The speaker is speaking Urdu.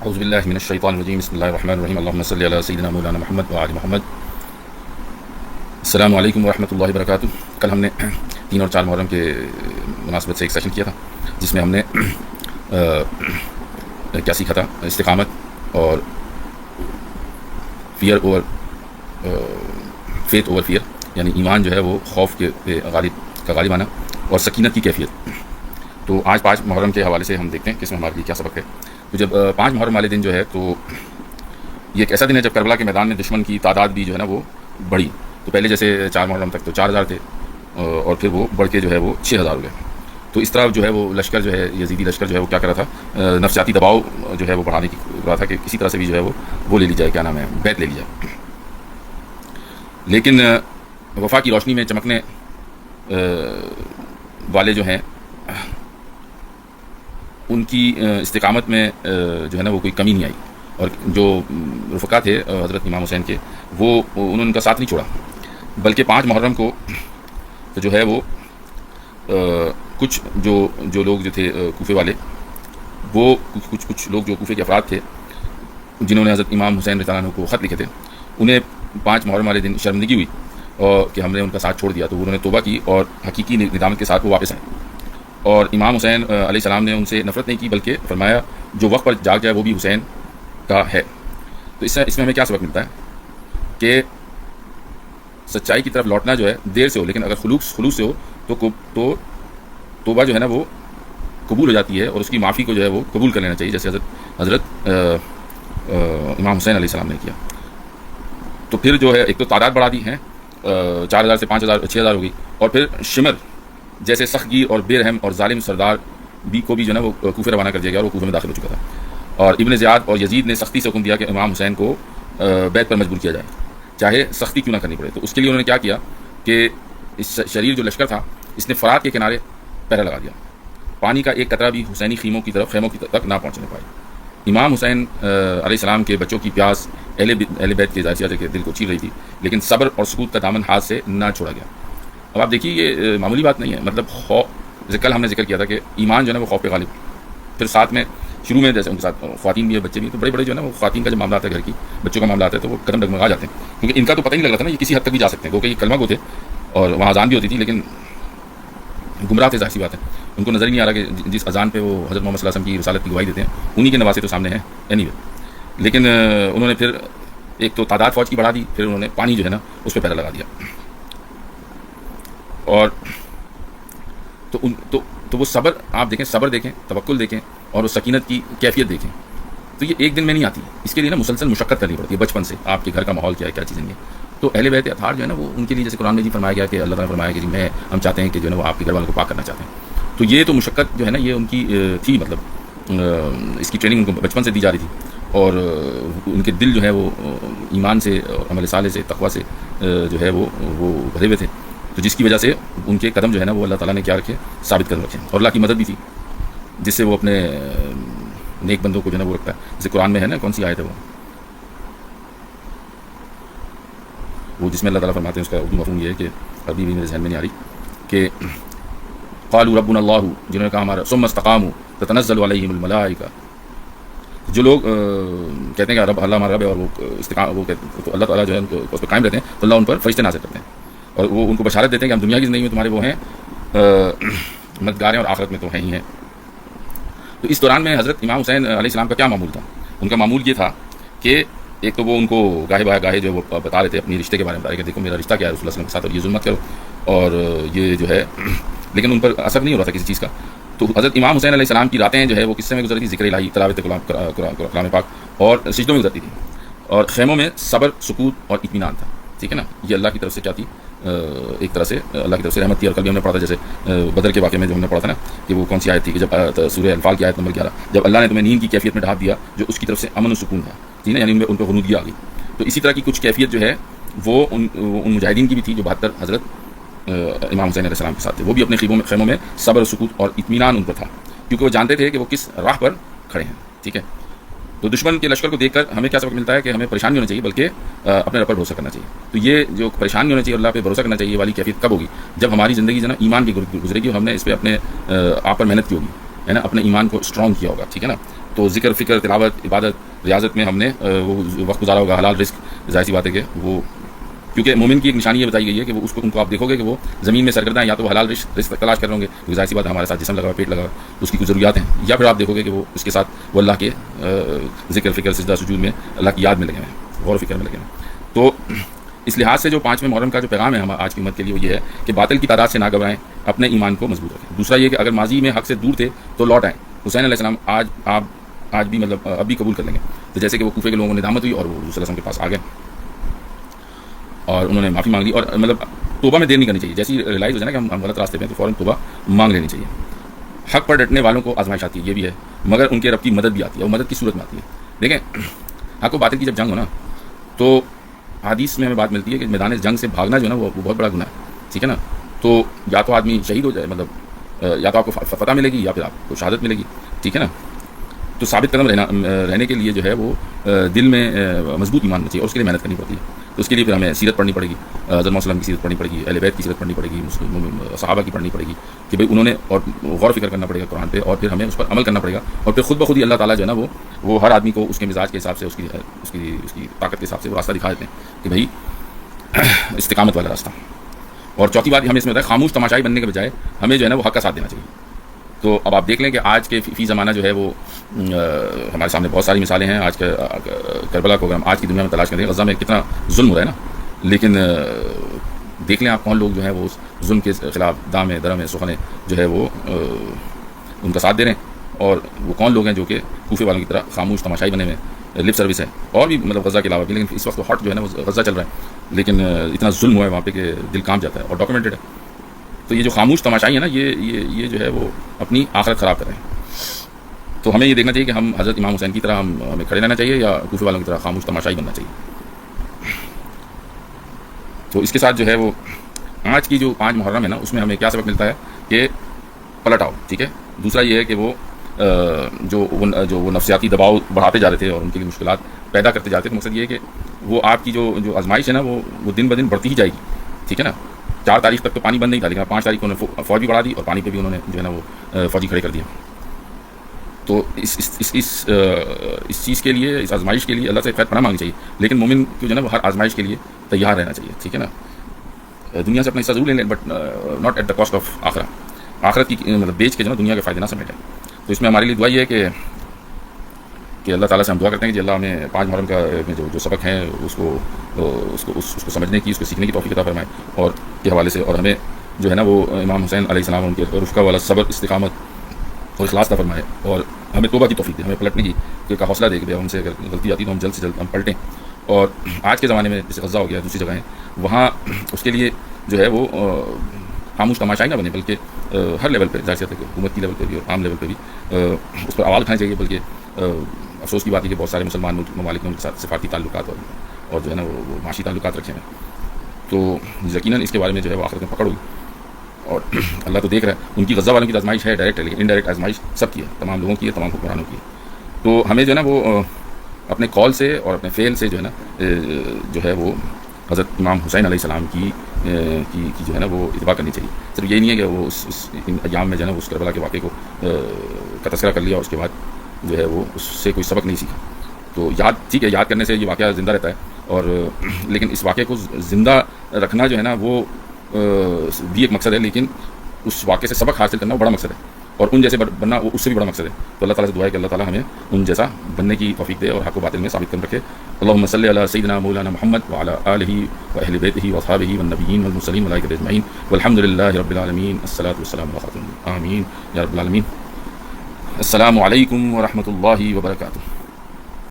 اعوذ باللہ من الشیطان الرجیم بسم اللہ الرحمن الرحیم اللہم صلی علی سیدنا مولانا محمد وآل محمد. السلام علیکم ورحمۃ اللہ وبرکاتہ. کل ہم نے 3 اور 4 محرم کے مناسبت سے ایک سیشن کیا تھا جس میں ہم نے کیا سیکھا تھا؟ استقامت اور fear over faith over fear, یعنی ایمان جو ہے وہ خوف کے غالب آنا، اور سکینت کی کیفیت. تو آج 5 محرم کے حوالے سے ہم دیکھتے ہیں کہ اس میں ہمارے لیے کیا سبق ہے. تو جب 5 محرم والے دن جو ہے تو یہ ایک ایسا دن ہے جب کربلا کے میدان میں دشمن کی تعداد بھی جو ہے نا وہ بڑھی. تو پہلے جیسے 4 محرم تک تو 4000 تھے، اور پھر وہ بڑھ کے جو ہے وہ 6000 ہو گئے. تو اس طرح جو ہے وہ لشکر جو ہے یزیدی لشکر جو ہے وہ کیا کر رہا تھا، نفسیاتی دباؤ جو ہے وہ بڑھانے کی رہا تھا کہ کسی طرح سے بھی جو ہے وہ لے لی جائے، کیا نام ہے، بیعت لے لی جائے. لیکن وفا کی روشنی میں چمکنے والے جو ہیں ان کی استقامت میں جو ہے نا وہ کوئی کمی نہیں آئی. اور جو رفقا تھے حضرت امام حسین کے، وہ انہوں نے ان کا ساتھ نہیں چھوڑا، بلکہ 5 محرم کو جو ہے وہ کچھ جو لوگ جو تھے کوفے والے، وہ کچھ لوگ جو کوفے کے افراد تھے جنہوں نے حضرت امام حسین رضی اللہ عنہ کو خط لکھے تھے، انہیں 5 محرم والے دن شرمندگی ہوئی اور کہ ہم نے ان کا ساتھ چھوڑ دیا. تو انہوں نے توبہ کی اور حقیقی ندامت کے ساتھ وہ واپس آئے. اور امام حسین علیہ السلام نے ان سے نفرت نہیں کی، بلکہ فرمایا جو وقت پر جاگ جائے وہ بھی حسین کا ہے. تو اس میں ہمیں کیا سبق ملتا ہے کہ سچائی کی طرف لوٹنا جو ہے دیر سے ہو، لیکن اگر خلوص سے ہو تو توبہ جو ہے نا وہ قبول ہو جاتی ہے، اور اس کی معافی کو جو ہے وہ قبول کر لینا چاہیے، جیسے حضرت امام حسین علیہ السلام نے کیا. تو پھر جو ہے ایک تو تعداد بڑھا دی ہیں، 4000 سے 5000 6000 ہو گئی. اور پھر شمر جیسے سخت گیر اور بے رحم اور ظالم سردار کو بھی جو ہے نا وہ کوفے روانہ کر دیا گیا، اور وہ کوفے میں داخل ہو چکا تھا. اور ابن زیاد اور یزید نے سختی سے حکم دیا کہ امام حسین کو بیعت پر مجبور کیا جائے، چاہے سختی کیوں نہ کرنی پڑے. تو اس کے لیے انہوں نے کیا کیا کہ اس شریر جو لشکر تھا اس نے فرات کے کنارے پہرا لگا دیا. پانی کا ایک قطرہ بھی حسینی خیموں کی تک نہ پہنچنے پائے. امام حسین علیہ السلام کے بچوں کی پیاس اہل بیت کے ذاتیات کے دل کو چیر رہی تھی، لیکن صبر اور سکوت کا دامن ہاتھ سے نہ چھوڑا گیا. اب آپ دیکھیے یہ معمولی بات نہیں ہے، مطلب خوف، جیسے کل ہم نے ذکر کیا تھا کہ ایمان جو ہے نا وہ خوف پہ غالب. پھر ساتھ میں شروع میں جیسے ان کے ساتھ خواتین بھی ہے، بچے بھی، تو بڑے جو ہے نا وہ خواتین کا جب معاملہ آتا ہے، گھر کی بچوں کا معاملہ آتا ہے، تو وہ قدم ڈگمگا جاتے ہیں، کیونکہ ان کا تو پتہ ہی نہیں لگ رہا تھا نا یہ کسی حد تک بھی جا سکتے ہیں، کیونکہ یہ کلمہ گو تھے اور وہاں اذان بھی ہوتی تھی، لیکن گمراہ تھے، ظاہر سی بات ہے. ان کو نظر ہی نہیں آ رہا کہ جس اذان پہ وہ حضرت محمد صلی اللہ علیہ وسلم کی رسالت کی گواہی دیتے ہیں انہی کے نواسے تو سامنے ہیں اینی وے. لیکن انہوں نے پھر ایک تو تعداد فوج کی بڑھا دی، پھر انہوں نے پانی جو ہے نا اس پہ پہرا لگا دیا. اور تو وہ صبر آپ دیکھیں، صبر دیکھیں، توکل دیکھیں، اور اس سکینت کی کیفیت دیکھیں. تو یہ ایک دن میں نہیں آتی، اس کے لیے نا مسلسل مشقت کرنی پڑتی ہے بچپن سے. آپ کے گھر کا ماحول کیا ہے، کیا چیزیں ہیں. تو اہل بیت اطہار جو ہے نا وہ ان کے لیے جیسے قرآن میں جی فرمایا گیا کہ اللہ تعالیٰ نے فرمایا کہ جی ہم چاہتے ہیں کہ جو ہے نا وہ آپ کے گھر والوں کو پاک کرنا چاہتے ہیں. تو یہ تو مشقت جو ہے نا یہ ان کی تھی، مطلب اس کی ٹریننگ ان کو بچپن سے دی جا رہی تھی، اور ان کے دل جو ہے وہ ایمان سے اور عمل صالح سے، تقویٰ سے جو ہے وہ بھرے ہوئے تھے. تو جس کی وجہ سے ان کے قدم جو ہے نا وہ اللہ تعالیٰ نے کیا رکھے، ثابت قدم رکھے، اور اللہ کی مدد بھی تھی جس سے وہ اپنے نیک بندوں کو جو ہے نا وہ رکھتا ہے. جیسے قرآن میں ہے نا، کون سی آیت ہے وہ جس میں اللہ تعالیٰ فرماتے ہیں، اس کا اردو مفہوم یہ ہے کہ ابھی بھی میرے ذہن میں نہیں آ رہی، کہ قالوا ربنا اللہ، جنہوں نے کہا ہمارا، ثم استقاموا تتنزل علیہم الملائکہ. جو لوگ کہتے ہیں کہ رب اللہ ہمارا رب ہے، اور وہ تو اللہ تعالیٰ جو ہے اس پہ قائم رہتے ہیں، تو اللہ ان پر فرشتے نازل کرتے ہیں، اور وہ ان کو بشارت دیتے ہیں کہ ہم دنیا کی زندگی میں تمہارے وہ ہیں مددگار ہیں، اور آخرت میں تو ہیں ہی ہیں. تو اس دوران میں حضرت امام حسین علیہ السلام کا کیا معمول تھا؟ ان کا معمول یہ تھا کہ ایک تو وہ ان کو گاہے جو وہ بتا رہے تھے اپنی رشتے کے بارے میں، بتا رہے کہ دیکھو میرا رشتہ کیا ہے رسول اللہ صلی اللہ علیہ وسلم کے ساتھ، اور یہ ظلم مت کرو، اور یہ جو ہے، لیکن ان پر اثر نہیں ہو رہا تھا کسی چیز کا. تو حضرت امام حسین علیہ السلام کی راتیں جو ہے وہ قصے میں گزرتی تھی، ذکر الہی، تلاوت کلام پاک، اور سجدوں میں گزرتی تھی، اور خیموں میں صبر، سکوت اور اطمینان تھا. ٹھیک ہے نا، یہ اللہ کی طرف سے کیا تھی، ایک طرح سے اللہ کی طرف سے رحمت تھی. اور کل بھی ہم نے پڑھا تھا جیسے بدر کے واقعے میں جو ہم نے پڑھا تھا نا، کہ وہ کون سی آیت تھی کہ جب سورہ انفال کی آیت نمبر 11، جب اللہ نے تمہیں نیند کی کیفیت میں ڈھانپ دیا جو اس کی طرف سے امن و سکون تھا. ٹھیک ہے، یعنی ان پہ غنودگی آ گئی. تو اسی طرح کی کچھ کیفیت جو ہے وہ ان مجاہدین کی بھی تھی جو 72 حضرت امام حسین علیہ السلام کے ساتھ تھے. وہ بھی اپنے خیموں میں صبر و سکوت اور اطمینان ان پر تھا، کیونکہ وہ جانتے تھے کہ وہ کس راہ پر کھڑے ہیں. ٹھیک ہے، تو دشمن کے لشکر کو دیکھ کر ہمیں کیا سبق ملتا ہے کہ ہمیں پریشان نہیں ہونا چاہیے، بلکہ اپنے رب پر بھروسہ کرنا چاہیے. تو یہ جو پریشان نہیں ہونا چاہیے، اللہ پہ بھروسہ کرنا چاہیے، یہ والی کیفیت کب ہوگی؟ جب ہماری زندگی جو ہے نا ایمان کی گزرے گی، اور ہم نے اس پہ اپنے آپ پر محنت کی ہوگی. ہے نا اپنے ایمان کو اسٹرانگ کیا ہوگا، ٹھیک ہے نا. تو ذکر، فکر، تلاوت، عبادت، ریاضت میں ہم نے وہ وقت گزارا ہوگا، حلال رزق، ظاہر سی بات ہے کہ وہ، کیونکہ مومن کی ایک نشانی یہ بتائی گئی ہے کہ وہ اس کو ان کو آپ دیکھو گے کہ وہ زمین میں سرگرداں ہیں، یا تو وہ حلال رزق تلاش کر رہے ہوں گے، کیونکہ ظاہر سی بات ہے ہمارے ساتھ جسم لگا ہوا، پیٹ لگا ہوا، اس کی کچھ ضروریات ہیں، یا پھر آپ دیکھو گے کہ وہ اس کے ساتھ وہ اللہ کے ذکر، فکر، سجدہ، سجود میں اللہ کی یاد میں لگے ہوئے، غور و فکر میں لگے ہوئے. تو اس لحاظ سے جو 5ویں محرم کا جو پیغام ہے ہمارا آج کی امت کے لیے وہ یہ ہے کہ باطل کی تعداد سے نہ گھبرائیں، اپنے ایمان کو مضبوط رکھیں. دوسرا یہ کہ اگر ماضی میں حق سے دور تھے تو لوٹ آئیں. حسین علیہ السلام آج بھی مطلب اب بھی قبول کر لیں گے. تو جیسے کہ وہ کوفے کے لوگوں کو ندامت ہوئی اور وہ رسول اللہ کے پاس آ گئے اور انہوں نے معافی مانگ لی، اور مطلب توبہ میں دیر نہیں کرنی چاہیے. جیسی ریلائز ہو جائے نا کہ ہم غلط راستے پہ ہیں تو فوراً توبہ مانگ لینی چاہیے. حق پر ڈٹنے والوں کو آزمائش آتی ہے، یہ بھی ہے، مگر ان کے رب کی مدد بھی آتی ہے، وہ مدد کی صورت میں آتی ہے. دیکھیں، حق و باطل کی جب جنگ ہو نا تو حدیث میں ہمیں بات ملتی ہے کہ میدان جنگ سے بھاگنا جو ہے نا وہ بہت بڑا گناہ ہے، ٹھیک ہے نا. تو یا تو آدمی شہید ہو جائے، مطلب یا تو آپ کو فتح ملے گی یا پھر آپ کو شہادت ملے گی، ٹھیک ہے نا. تو ثابت قدم رہنے کے لیے جو ہے وہ دل میں مضبوط ایمان ہونا چاہیے، اور اس کے لیے محنت کرنی پڑتی ہے. تو اس کے لیے پھر ہمیں سیرت پڑھنی پڑے گی، حضرت محمد صلی اللہ علیہ وسلم کی سیرت پڑھنی پڑے گی، اہل بیت کی سیرت پڑھنی پڑے گی، صحابہ کی پڑھنی پڑے گی کہ بھئی انہوں نے، اور غور و فکر کرنا پڑے گا قرآن پہ، اور پھر ہمیں اس پر عمل کرنا پڑے گا. اور پھر خود بخود ہی اللہ تعالیٰ جو ہے نا وہ ہر آدمی کو اس کے مزاج کے حساب سے، اس کی طاقت کے حساب سے وہ راستہ دکھا دیتے ہیں کہ بھئی استقامت والا راستہ. اور چوتھی بات ہمیں اس میں ہوتا ہے خاموش تماشائی بننے کے بجائے ہمیں جو ہے نا وہ حق کا ساتھ دینا چاہیے. تو اب آپ دیکھ لیں کہ آج کے فی زمانہ جو ہے وہ ہمارے سامنے بہت ساری مثالیں ہیں. آج کے کربلا کو اگر ہم آج کی دنیا میں تلاش کریں، غزہ میں کتنا ظلم ہو رہا ہے نا، لیکن دیکھ لیں آپ کون لوگ جو ہیں وہ اس ظلم کے خلاف دامے درمے سخنے جو ہے وہ ان کا ساتھ دے رہے ہیں، اور وہ کون لوگ ہیں جو کہ کوفے والوں کی طرح خاموش تماشائی بنے ہوئے. لپ سروس ہے، اور بھی مطلب غزہ کے علاوہ بھی، لیکن اس وقت ہاٹ جو ہے نا وہ غزہ چل رہا ہے، لیکن اتنا ظلم ہوا ہے وہاں پہ کہ دل کانپ جاتا ہے، اور ڈاکیومنٹڈ ہے. تو یہ جو خاموش تماشائی ہے نا، یہ جو ہے وہ اپنی آخرت خراب کر رہے ہیں. تو ہمیں یہ دیکھنا چاہیے کہ ہم حضرت امام حسین کی طرح ہمیں کھڑے رہنا چاہیے، یا کوفے والوں کی طرح خاموش تماشائی بننا چاہیے. تو اس کے ساتھ جو ہے وہ آج کی جو 5 محرم ہے نا، اس میں ہمیں کیا سبق ملتا ہے کہ پلٹ آؤ، ٹھیک ہے. دوسرا یہ ہے کہ وہ جو وہ نفسیاتی دباؤ بڑھاتے جا رہے تھے اور ان کے لیے مشکلات پیدا کرتے جاتے تھے، مقصد یہ ہے کہ وہ آپ کی جو آزمائش ہے نا وہ دن بدن بڑھتی ہی جائے گی، ٹھیک ہے نا. 4 تاریخ تک تو پانی بند نہیں تھا، لیکن 5 تاریخ کو انہوں نے فوج بھی بڑھا دی، اور پانی پہ بھی انہوں نے جو ہے نا وہ فوجی کھڑے کر دیا. تو اس چیز کے لیے، اس آزمائش کے لیے اللہ سے خیر پناہ مانگنی چاہیے، لیکن مومن کو جو ہے نا وہ ہر آزمائش کے لیے تیار رہنا چاہیے، ٹھیک ہے نا. دنیا سے اپنا حصہ ضرور لیں، but not at the cost of آخرت کی مطلب بیچ کے جو ہے نا دنیا کے فائدے نہ سمیٹیں. تو اس میں ہمارے لیے دعا یہ ہے کہ اللہ تعالیٰ سے ہم دعا کرتے ہیں کہ اللہ ہمیں 5 محرم کا جو سبق ہیں اس کو سمجھنے کی، اس کو سیکھنے کی توفیق عطا فرمائے، اور کے حوالے سے، اور ہمیں جو ہے نا وہ امام حسین علیہ السلام ان کے رفقہ والا صبر، استقامت اور اخلاص عطا فرمائے، اور ہمیں توبہ کی توفیق دے، ہمیں پلٹنے کی کا حوصلہ دے کہ ہم سے اگر غلطی آتی تو ہم جلد سے جلد ہم پلٹیں. اور آج کے زمانے میں جیسے غزہ ہو گیا، دوسری جگہیں وہاں اس کے لیے جو ہے وہ خاموش تماشائی نہ بنے، بلکہ ہر لیول پہ، ظاہر سی بات ہے کہ حکومت کی لیول پہ بھی اور عام لیول پہ بھی اس پر آواز اٹھانی چاہیے. بلکہ افسوس کی بات ہے کہ بہت سارے مسلمان ممالک نے ان کے ساتھ سفارتی تعلقات اور جو ہے نا وہ معاشی تعلقات رکھے ہیں. تو یقیناً اس کے بارے میں جو ہے وہ آخرت میں پکڑ ہوگی، اور اللہ تو دیکھ رہا ہے. ان کی غزہ والوں کی آزمائش ہے ڈائریکٹ ہے، لیکن انڈائریکٹ آزمائش سب کی ہے، تمام لوگوں کی ہے، تمام حکمرانوں کی ہے. تو ہمیں جو ہے نا وہ اپنے قول سے اور اپنے فعل سے جو ہے نا جو ہے وہ حضرت امام حسین علیہ السلام کی جو ہے نا وہ اتباع کرنی چاہیے. صرف یہی نہیں ہے کہ وہ ان ایام میں جو ہے نا اس کربلا کے واقعے کا تذکرہ کر لیا اور اس کے بعد جو ہے وہ اس سے کوئی سبق نہیں سیکھا. تو ٹھیک ہے، یاد کرنے سے یہ واقعہ زندہ رہتا ہے، اور لیکن اس واقعے کو زندہ رکھنا جو ہے نا وہ بھی ایک مقصد ہے، لیکن اس واقعے سے سبق حاصل کرنا وہ بڑا مقصد ہے، اور ان جیسے بننا وہ اس سے بھی بڑا مقصد ہے. تو اللہ تعالیٰ سے دعا ہے کہ اللہ تعالیٰ ہمیں ان جیسا بننے کی توفیق دے اور حق و باطل میں ثابت قدم رکھے. اللہم صلی علی سیدنا مولانا محمد وعلی آلہ واہل بیتہ واصحابہ والنبیین والمرسلین والملائکۃ اجمعین والحمد للہ رب العالمین. الصلاۃ والسلام علی خاتم آمین یا رب العالمین. السلام علیکم ورحمۃ اللہ وبرکاتہ.